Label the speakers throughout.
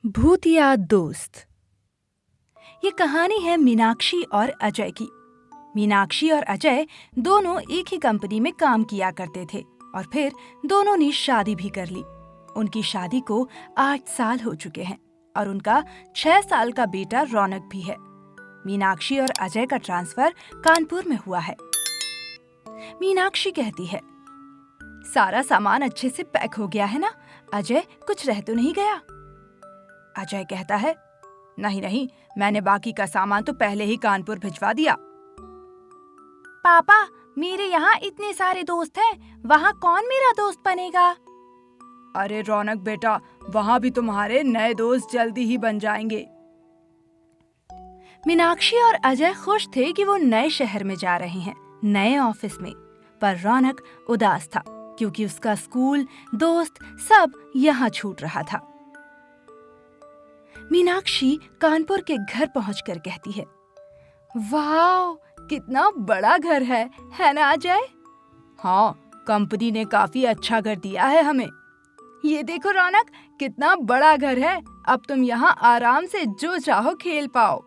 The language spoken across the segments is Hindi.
Speaker 1: भूतिया दोस्त। ये कहानी है मीनाक्षी और अजय की। मीनाक्षी और अजय दोनों एक ही कंपनी में काम किया करते थे और फिर दोनों ने शादी भी कर ली। उनकी शादी को 8 साल हो चुके हैं और उनका 6 साल का बेटा रौनक भी है। मीनाक्षी और अजय का ट्रांसफर कानपुर में हुआ है। मीनाक्षी कहती है, सारा सामान अच्छे से पैक हो गया है ना अजय, कुछ रह तो नहीं गया? अजय कहता है, नहीं नहीं, मैंने बाकी का सामान तो पहले ही कानपुर भिजवा दिया। पापा, मेरे यहाँ इतने सारे दोस्त हैं, वहाँ कौन मेरा दोस्त बनेगा? अरे रौनक बेटा, वहाँ भी तुम्हारे नए दोस्त जल्दी ही बन जाएंगे। मीनाक्षी और अजय खुश थे कि वो नए शहर में जा रहे हैं, नए ऑफिस में, पर रौनक उदास था क्योंकि उसका स्कूल, दोस्त सब यहाँ छूट रहा था। मीनाक्षी कानपुर के घर पहुंचकर कहती है, वाह, कितना बड़ा घर है ना अजय? हाँ, कंपनी ने काफी अच्छा घर दिया है हमें। ये देखो रौनक, कितना बड़ा घर है, अब तुम यहाँ आराम से जो चाहो खेल पाओ।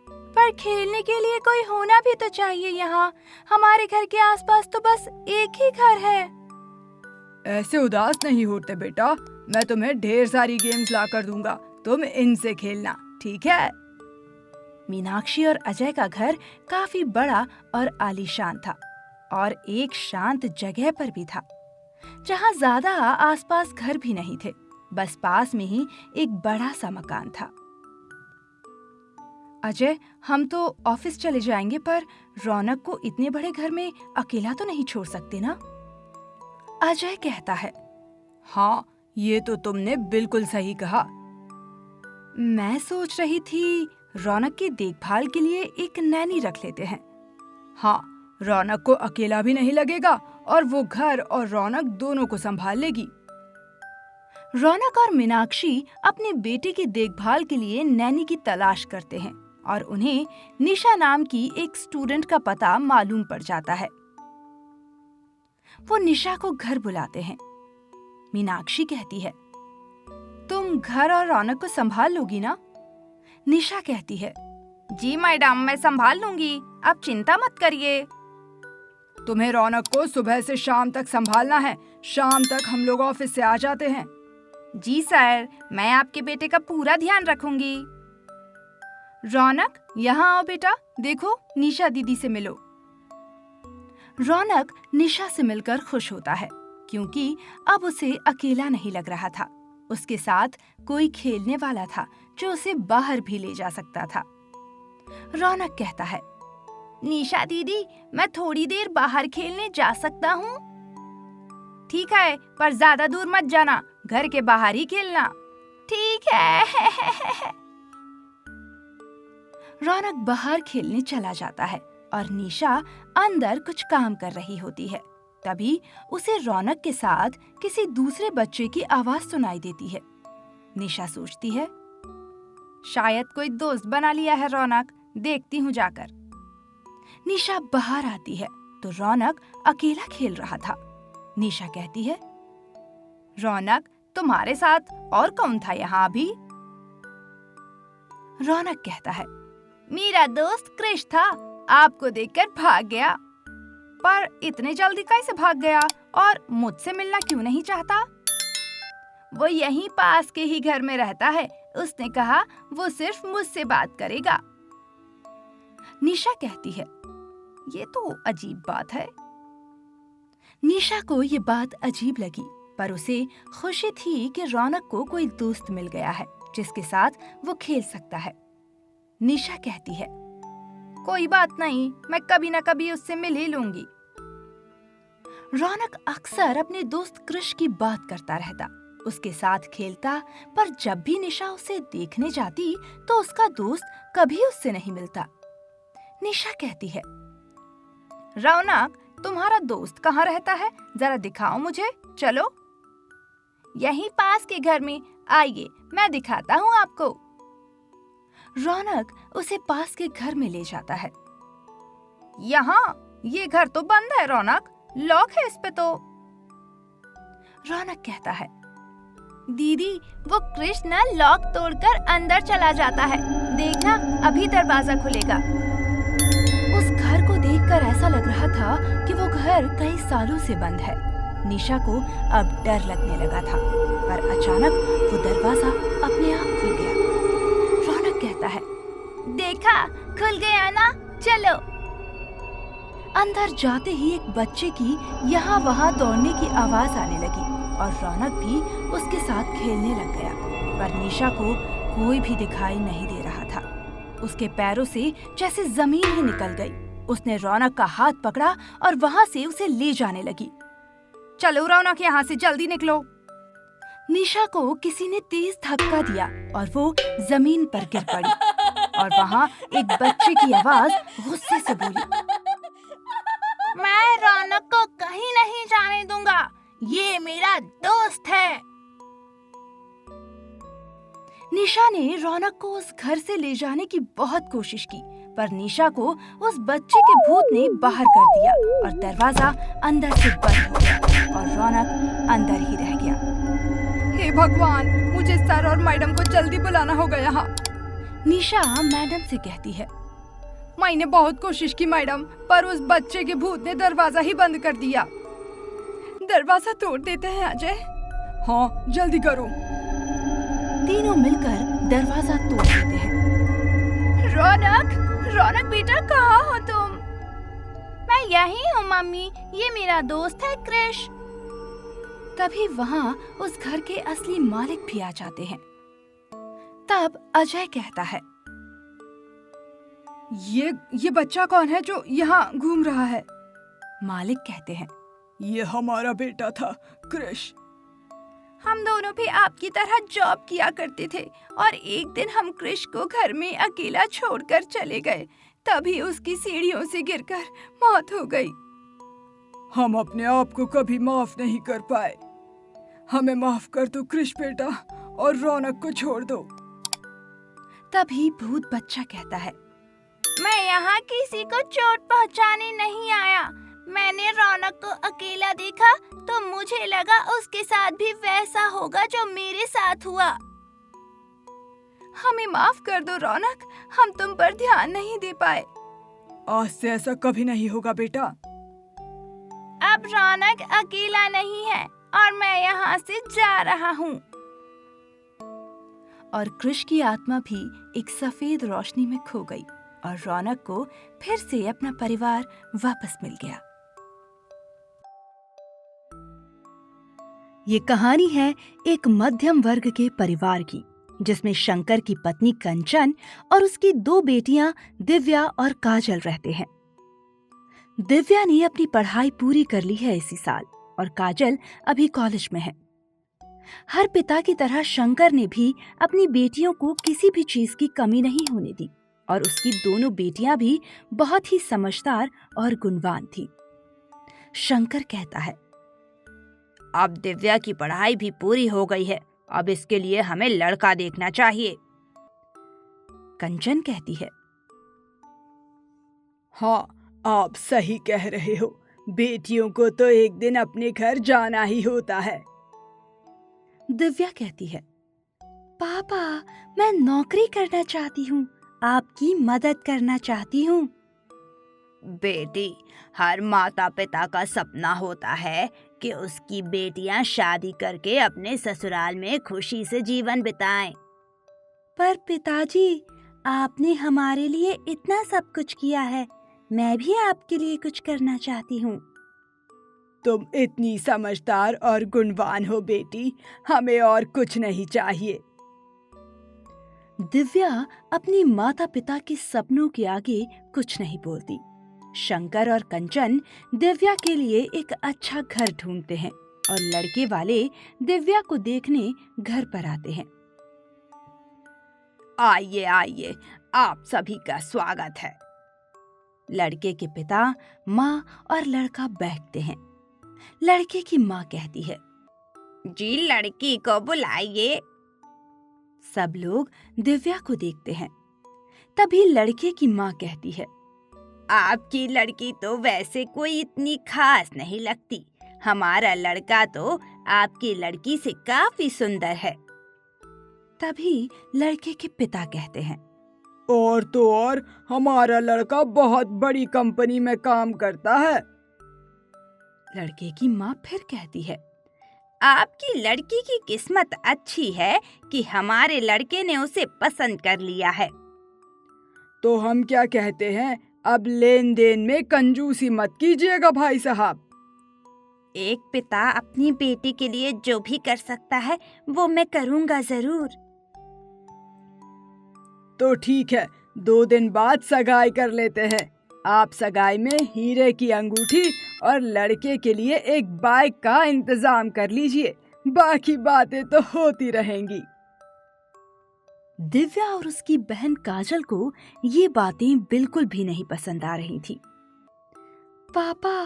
Speaker 1: पर खेलने के लिए कोई होना भी तो चाहिए यहाँ। हमारे घर के आसपास तो बस एक ही घर है। ऐसे उदास नहीं होते बेटा, मैं तुम्हें ढेर सारी गेम्स ला कर दूंगा, तुम इनसे खेलना, ठीक है? मीनाक्षी और अजय का घर काफी बड़ा और आलीशान था और एक शांत जगह पर भी था, जहाँ ज्यादा आसपास घर भी नहीं थे, बस पास में ही एक बड़ा सा मकान था। अजय, हम तो ऑफिस चले जाएंगे, पर रौनक को इतने बड़े घर में अकेला तो नहीं छोड़ सकते ना? अजय कहता है, हाँ, ये तो तुमने बिल्कुल सही कहा। मैं सोच रही थी रौनक की देखभाल के लिए एक नैनी रख लेते हैं। हाँ, रौनक को अकेला भी नहीं लगेगा और वो घर और रौनक दोनों को संभाल लेगी। रौनक और मीनाक्षी अपने बेटे की देखभाल के लिए नैनी की तलाश करते हैं और उन्हें निशा नाम की एक स्टूडेंट का पता मालूम पड़ जाता है। वो निशा को घर बुलाते हैं। मीनाक्षी कहती है, तुम घर और रौनक को संभाल लोगी ना? निशा कहती है, जी मैडम, मैं संभाल लूंगी, आप चिंता मत करिए। तुम्हें रौनक को सुबह से शाम तक संभालना है, शाम तक हम लोग ऑफिस से आ जाते हैं। जी सर, मैं आपके बेटे का पूरा ध्यान रखूंगी। रौनक, यहाँ आओ बेटा, देखो निशा दीदी से मिलो। रौनक निशा से मिलकर खुश होता है क्योंकि अब उसे अकेला नहीं लग रहा था। उसके साथ कोई खेलने वाला था जो उसे बाहर भी ले जा सकता था। रौनक कहता है, निशा दीदी, मैं थोड़ी देर बाहर खेलने जा सकता हूँ? ठीक है, पर ज्यादा दूर मत जाना, घर के बाहर ही खेलना। ठीक है। रौनक बाहर खेलने चला जाता है और निशा अंदर कुछ काम कर रही होती है। तभी उसे रौनक के साथ किसी दूसरे बच्चे की आवाज सुनाई देती है। निशा सोचती है, शायद कोई दोस्त बना लिया है रौनक, देखती हूँ जाकर। निशा बाहर आती है तो रौनक अकेला खेल रहा था। निशा कहती है, रौनक, तुम्हारे साथ और कौन था यहाँ अभी? रौनक कहता है, मेरा दोस्त क्रिश था, आपको देखकर भाग गया। पर इतने जल्दी कैसे भाग गया और मुझसे मिलना क्यों नहीं चाहता? वो यहीं पास के ही घर में रहता है, उसने कहा वो सिर्फ मुझसे बात करेगा। निशा कहती है, ये तो अजीब बात है। निशा को ये बात अजीब लगी, पर उसे खुशी थी कि रौनक को कोई दोस्त मिल गया है जिसके साथ वो खेल सकता है। निशा कहती है, कोई बात नहीं, मैं कभी न कभी उससे मिल ही लूंगी। रौनक अक्सर अपने दोस्त कृष की बात करता रहता, उसके साथ खेलता, पर जब भी निशा उसे देखने जाती तो उसका दोस्त कभी उससे नहीं मिलता। निशा कहती है, रौनक, तुम्हारा दोस्त कहाँ रहता है? जरा दिखाओ मुझे, चलो। यहीं पास के घर में, आइए मैं दिखाता हूँ आपको। रौनक उसे पास के घर में ले जाता है। यहाँ ये घर तो बंद है रौनक, लॉक है इस पे तो। रौनक कहता है, दीदी, वो कृष्ण लॉक तोड़कर अंदर चला जाता है। देखना, अभी दरवाजा खुलेगा। उस घर को देखकर ऐसा लग रहा था कि वो घर कई सालों से बंद है। निशा को अब डर लगने लगा था, पर अचानक वो दरवाजा अपने आप खुल गया। रौनक कहता है, देखा, खुल गया ना, चलो। अंदर जाते ही एक बच्चे की यहाँ वहाँ दौड़ने की आवाज आने लगी और रौनक भी उसके साथ खेलने लग गया। पर निशा को कोई भी दिखाई नहीं दे रहा था। उसके पैरों से जैसे जमीन ही निकल गई। उसने रौनक का हाथ पकड़ा और वहाँ से उसे ले जाने लगी। चलो रौनक, यहाँ से जल्दी निकलो। निशा को किसी ने तेज धक्का दिया और वो जमीन पर गिर पड़ी और वहाँ एक बच्चे की आवाज गुस्से से बोली, मैं रौनक को कहीं नहीं जाने दूंगा, ये मेरा दोस्त है। निशा ने रौनक को उस घर से ले जाने की बहुत कोशिश की, पर निशा को उस बच्चे के भूत ने बाहर कर दिया और दरवाजा अंदर से बंद हो गया और रौनक अंदर ही रह गया। हे भगवान, मुझे सर और मैडम को जल्दी बुलाना होगा यहाँ। निशा मैडम से कहती है, मैंने बहुत कोशिश की मैडम, पर उस बच्चे के भूत ने दरवाजा ही बंद कर दिया। दरवाजा तोड़ देते हैं अजय। हाँ, जल्दी करो। तीनों मिलकर दरवाजा तोड़ देते हैं। रौनक, रौनक बेटा, कहाँ हो तुम? मैं यही हूँ मम्मी, ये मेरा दोस्त है क्रिश। तभी वहाँ उस घर के असली मालिक भी आ जाते हैं। तब अजय कहता है, ये बच्चा कौन है जो यहाँ घूम रहा है? मालिक कहते हैं, ये हमारा बेटा था क्रिश। हम दोनों भी आपकी तरह जॉब किया करते थे और एक दिन हम क्रिश को घर में अकेला छोड़कर चले गए, तभी उसकी सीढ़ियों से गिरकर मौत हो गई। हम अपने आप को कभी माफ नहीं कर पाए। हमें माफ कर दो क्रिश बेटा और रौनक को छोड़ दो। तभी भूत बच्चा कहता है, मैं यहाँ किसी को चोट पहुँचाने नहीं आया। मैंने रौनक को अकेला देखा तो मुझे लगा उसके साथ भी वैसा होगा जो मेरे साथ हुआ। हमें माफ कर दो रौनक, हम तुम पर ध्यान नहीं दे पाए। आज से ऐसा कभी नहीं होगा बेटा। अब रौनक अकेला नहीं है और मैं यहाँ से जा रहा हूँ। और कृष की आत्मा भी एक सफेद रोशनी में खो गई और रौनक को फिर से अपना परिवार वापस मिल गया। ये कहानी है एक मध्यम वर्ग के परिवार की, जिसमें शंकर की पत्नी कंचन और उसकी 2 बेटियां दिव्या और काजल रहते हैं। दिव्या ने अपनी पढ़ाई पूरी कर ली है इसी साल और काजल अभी कॉलेज में है। हर पिता की तरह शंकर ने भी अपनी बेटियों को किसी भी चीज की कमी नहीं होने दी और उसकी दोनों बेटियां भी बहुत ही समझदार और गुणवान थी। शंकर कहता है, अब दिव्या की पढ़ाई भी पूरी हो गई है, अब इसके लिए हमें लड़का देखना चाहिए। कंचन कहती है, हाँ, आप सही कह रहे हो, बेटियों को तो एक दिन अपने घर जाना ही होता है। दिव्या कहती है, पापा, मैं नौकरी करना चाहती हूँ, आपकी मदद करना चाहती हूँ। बेटी, हर माता पिता का सपना होता है कि उसकी बेटियां शादी करके अपने ससुराल में खुशी से जीवन बिताएं। पर पिताजी, आपने हमारे लिए इतना सब कुछ किया है, मैं भी आपके लिए कुछ करना चाहती हूँ। तुम इतनी समझदार और गुणवान हो बेटी, हमें और कुछ नहीं चाहिए। दिव्या अपनी माता पिता के सपनों के आगे कुछ नहीं बोलती। शंकर और कंचन दिव्या के लिए एक अच्छा घर ढूंढते हैं और लड़के वाले दिव्या को देखने घर पर आते हैं। आइए आइए, आप सभी का स्वागत है। लड़के के पिता, माँ और लड़का बैठते हैं। लड़के की माँ कहती है, जी लड़की को बुलाइए। सब लोग दिव्या को देखते हैं। तभी लड़के की माँ कहती है, आपकी लड़की तो वैसे कोई इतनी खास नहीं लगती, हमारा लड़का तो
Speaker 2: आपकी लड़की से काफी सुंदर है।
Speaker 1: तभी लड़के के पिता कहते हैं,
Speaker 3: और तो और हमारा लड़का बहुत बड़ी कंपनी में काम करता है।
Speaker 1: लड़के की माँ फिर कहती है,
Speaker 2: आपकी लड़की की किस्मत अच्छी है कि हमारे लड़के ने उसे पसंद कर लिया है।
Speaker 3: तो हम क्या कहते हैं, अब लेन देन में कंजूसी मत कीजिएगा भाई साहब।
Speaker 2: एक पिता अपनी बेटी के लिए जो भी कर सकता है वो मैं करूँगा जरूर।
Speaker 3: तो ठीक है, 2 दिन बाद सगाई कर लेते हैं। आप सगाई में हीरे की अंगूठी और लड़के के लिए एक बाइक का इंतजाम कर लीजिए। बाकी बातें तो होती रहेंगी।
Speaker 1: दिव्या और उसकी बहन काजल को ये बातें बिल्कुल भी नहीं पसंद आ रही थी। पापा,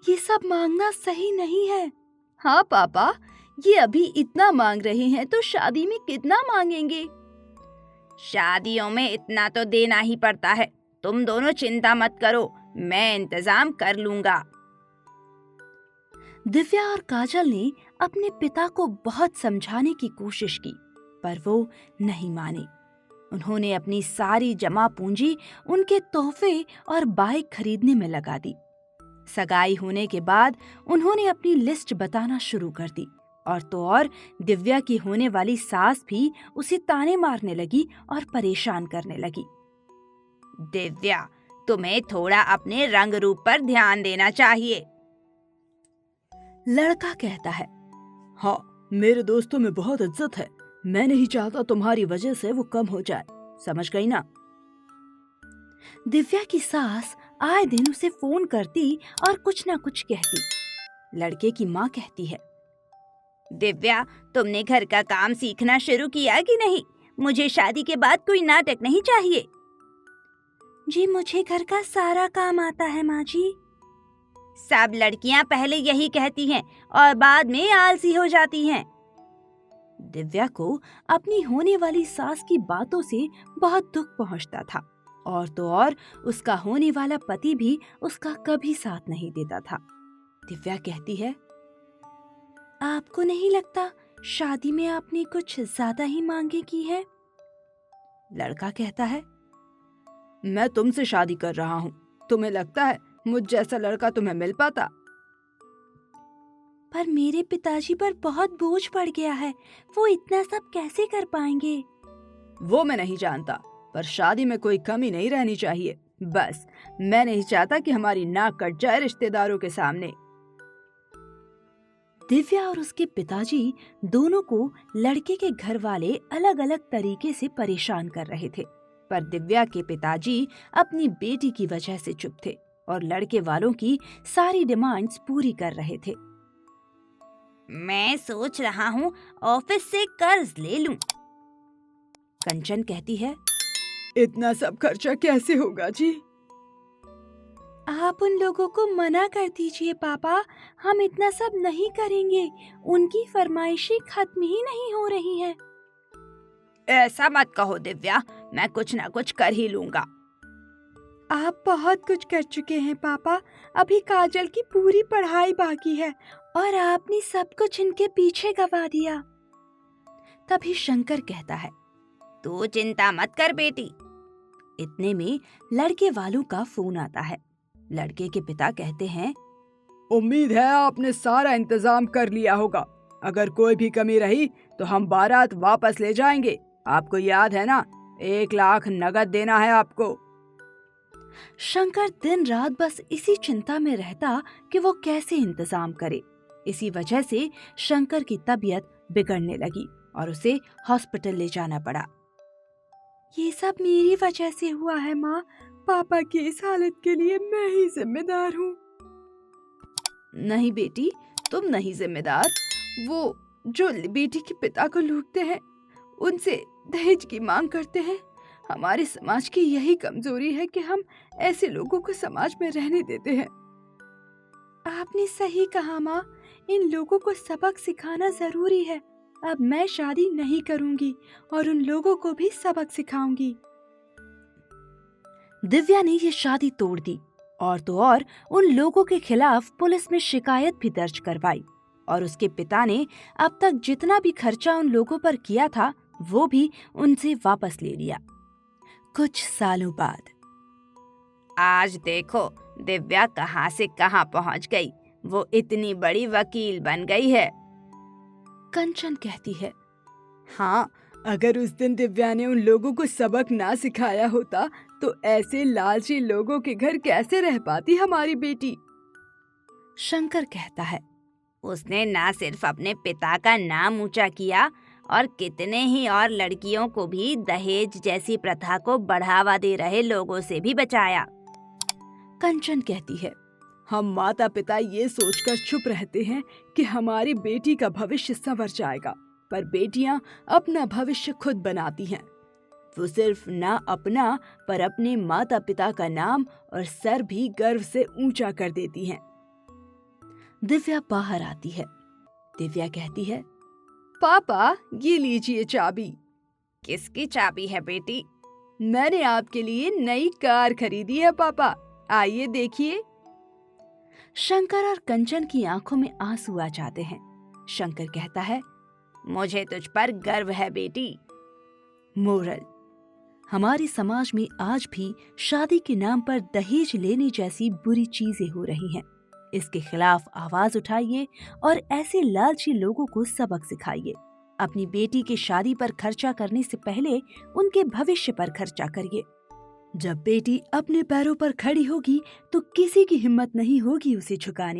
Speaker 1: ये सब मांगना सही नहीं है। हाँ पापा, ये अभी इतना मांग रहे हैं तो शादी में कितना मांगेंगे?
Speaker 2: शादियों में इतना तो देना ही पड़ता है। तुम दोनों चिंता मत करो, मैं इंतजाम कर लूंगा।
Speaker 1: दिव्या और काजल ने अपने पिता को बहुत समझाने की कोशिश की, पर वो नहीं माने। उन्होंने अपनी सारी जमा पूंजी उनके तोहफे और बाइक खरीदने में लगा दी। सगाई होने के बाद उन्होंने अपनी लिस्ट बताना शुरू कर दी, और तो और दिव्या की होने वाली सास भी उसे ताने मारने लगी और परेशान करने लगी।
Speaker 2: दिव्या, तुम्हें थोड़ा अपने रंग रूप पर ध्यान देना चाहिए।
Speaker 1: लड़का कहता है,
Speaker 3: हाँ, मेरे दोस्तों में बहुत इज्जत है। मैं नहीं चाहता तुम्हारी वजह से वो कम हो जाए, समझ गई ना?
Speaker 1: दिव्या की सास आए दिन उसे फोन करती और कुछ ना कुछ कहती। लड़के की माँ कहती है,
Speaker 2: दिव्या, तुमने घर का काम सीखना शुरू किया कि नहीं? मुझे शादी के बाद कोई नाटक नहीं चाहिए।
Speaker 1: जी, मुझे घर का सारा काम आता है माँ जी।
Speaker 2: सब लड़कियां पहले यही कहती हैं और बाद में आलसी हो जाती हैं।
Speaker 1: दिव्या को अपनी होने वाली सास की बातों से बहुत दुख पहुंचता था, और तो और उसका होने वाला पति भी उसका कभी साथ नहीं देता था। दिव्या कहती है, आपको नहीं लगता शादी में आपने कुछ ज्यादा ही मांगे की है? लड़का कहता है,
Speaker 3: मैं तुमसे शादी कर रहा हूँ, तुम्हें लगता है मुझ जैसा लड़का तुम्हें मिल पाता?
Speaker 1: पर मेरे पिताजी पर बहुत बोझ पड़ गया है, वो इतना सब कैसे कर पाएंगे?
Speaker 3: वो मैं नहीं जानता, पर शादी में कोई कमी नहीं रहनी चाहिए। बस मैं नहीं चाहता कि हमारी नाक कट जाए रिश्तेदारों के सामने।
Speaker 1: दिव्या और उसके पिताजी दोनों को लड़के के घर वाले अलग अलग तरीके से परेशान कर रहे थे, पर दिव्या के पिताजी अपनी बेटी की वजह से चुप थे और लड़के वालों की सारी डिमांड्स पूरी कर रहे थे।
Speaker 2: मैं सोच रहा हूँ ऑफिस से कर्ज ले लूं।
Speaker 1: कंचन कहती है,
Speaker 3: इतना सब खर्चा कैसे होगा जी?
Speaker 1: आप उन लोगों को मना कर दीजिए पापा, हम इतना सब नहीं करेंगे। उनकी फरमाइशें खत्म ही नहीं हो रही हैं।
Speaker 2: ऐसा मत कहो दिव्या, मैं कुछ ना कुछ कर ही लूंगा।
Speaker 1: आप बहुत कुछ कर चुके हैं पापा, अभी काजल की पूरी पढ़ाई बाकी है और आपने सब कुछ इनके पीछे गवा दिया। तभी शंकर कहता है,
Speaker 2: तू चिंता मत कर बेटी।
Speaker 1: इतने में लड़के वालों का फोन आता है। लड़के के पिता कहते हैं,
Speaker 3: उम्मीद है आपने सारा इंतजाम कर लिया होगा। अगर कोई भी कमी रही तो हम बारात वापस ले जाएंगे। आपको याद है ना, 1 लाख नगद देना है आपको।
Speaker 1: शंकर दिन रात बस इसी चिंता में रहता कि वो कैसे इंतजाम करे। इसी वजह से शंकर की तबीयत बिगड़ने लगी और उसे हॉस्पिटल ले जाना पड़ा। ये सब मेरी वजह से हुआ है माँ, पापा की इस हालत के लिए मैं ही जिम्मेदार हूँ।
Speaker 3: नहीं बेटी, तुम नहीं जिम्मेदार। वो जो बेटी के पिता को लूटते हैं, उनसे दहेज की मांग करते हैं। हमारे समाज की यही कमजोरी है कि हम ऐसे लोगों को समाज में रहने देते हैं।
Speaker 1: आपने सही कहा माँ, इन लोगों को सबक सिखाना जरूरी है। अब मैं शादी नहीं करूंगी और उन लोगों को भी सबक सिखाऊंगी। दिव्या ने ये शादी तोड़ दी और तो और उन लोगों के खिलाफ पुलिस में शिकायत भी दर्ज करवाई
Speaker 2: और उसके पिता ने अब तक जितना भी खर्चा उन लोगों पर किया था वो भी उनसे वापस ले लिया।
Speaker 1: कुछ सालों बाद
Speaker 2: आज देखो दिव्या कहाँ से कहाँ पहुँच गई। वो इतनी बड़ी वकील बन गई है।
Speaker 1: कंचन कहती है,
Speaker 3: हाँ, अगर उस दिन दिव्या ने उन लोगों को सबक ना सिखाया होता तो ऐसे लालची लोगों के घर कैसे रह पाती हमारी बेटी।
Speaker 1: शंकर कहता है,
Speaker 2: उसने ना सिर्फ अपने पिता का नाम ऊंचा किया और कितने ही और लड़कियों को भी दहेज जैसी प्रथा को बढ़ावा दे रहे लोगों से भी बचाया।
Speaker 1: कंचन कहती है,
Speaker 3: हम माता पिता ये सोचकर चुप रहते हैं कि हमारी बेटी का भविष्य संवर जाएगा, पर बेटियां अपना भविष्य खुद बनाती हैं। वो सिर्फ ना अपना पर अपने माता पिता का नाम और सर भी गर्व से ऊंचा कर देती हैं।
Speaker 1: दिव्या बाहर आती है। दिव्या कहती है,
Speaker 3: पापा, ये लीजिए चाबी।
Speaker 2: किसकी चाबी है बेटी?
Speaker 3: मैंने आपके लिए नई कार खरीदी है पापा, आइए देखिए।
Speaker 1: शंकर और कंचन की आंखों में आंसू आ जाते हैं। शंकर कहता है,
Speaker 2: मुझे तुझ पर गर्व है बेटी।
Speaker 1: मोरल, हमारे समाज में आज भी शादी के नाम पर दहेज लेने जैसी बुरी चीजें हो रही हैं। इसके खिलाफ आवाज उठाइए और ऐसे लालची लोगों को सबक सिखाइए। अपनी बेटी की शादी पर खर्चा करने से पहले उनके भविष्य पर खर्चा करिए। जब बेटी अपने पैरों पर खड़ी होगी तो किसी की हिम्मत नहीं होगी उसे झुकाने